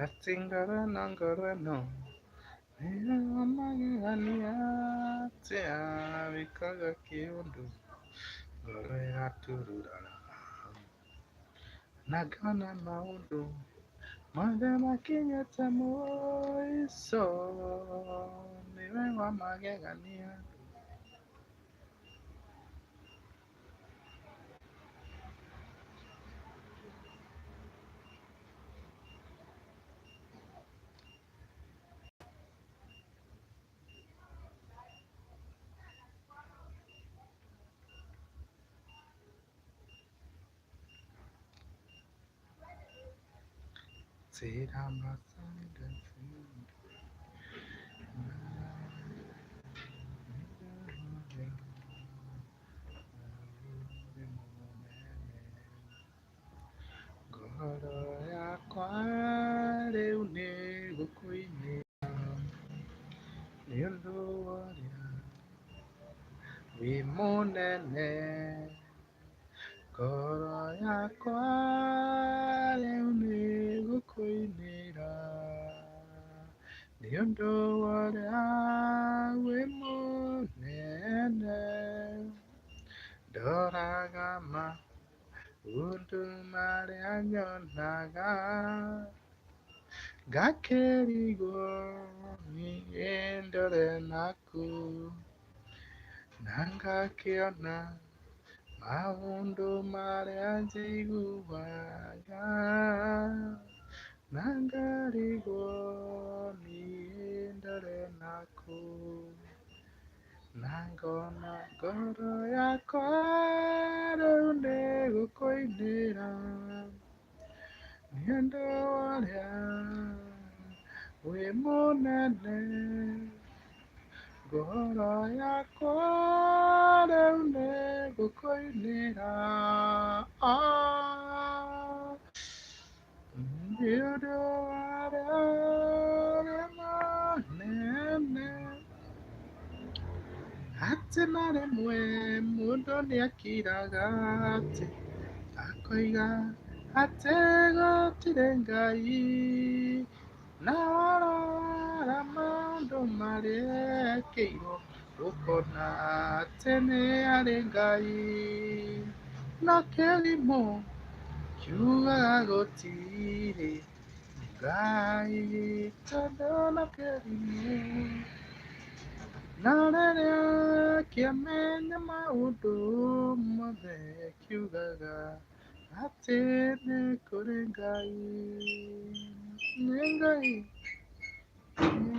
Atingara nangara no. Amagania tia vikaga kiundu. Gore aturura. Nagana maundu. Madama Kenya tamoiso. Niwe wa magegania. Sirama sanga ngoro yakwa rĩu nĩ gũkũinĩra nĩ ũndũ ũrĩa wĩ mũnene. Ngoro yakwa rĩu nĩ gũkũinĩra nĩ ũndũ ũrĩa wĩ mũnene. Ndoraga maũndũ marĩa nyonaga ngakĩrigwo niĩ ndore naku, na ngakĩona maũndũ marĩa njiguaga na ngarigwo niĩ ndore naku, na ngona ngoro yakwa rĩu nĩ gũkũinĩra nĩ ũndũ ũrĩa wĩ mũnene. Ngoro yakwa rĩu nĩ gũkũinĩra nĩ ũndũ ũrĩa wĩ mũnene. Atĩ na rĩmwe mũndũ nĩakiraga atĩ akoiga atĩ gũtirĩ Ngai, na warora maũndũ marĩa ekĩirwo ũkona atĩ nĩ arĩ Ngai. No kĩrimũ kiugaga gũtirĩ Ngai tondũ no kĩrimũ, no rĩrĩa kĩamenya maũndũ mothe kiugaga atĩ nĩ kũrĩ Ngai. Nĩ Ngai, nĩ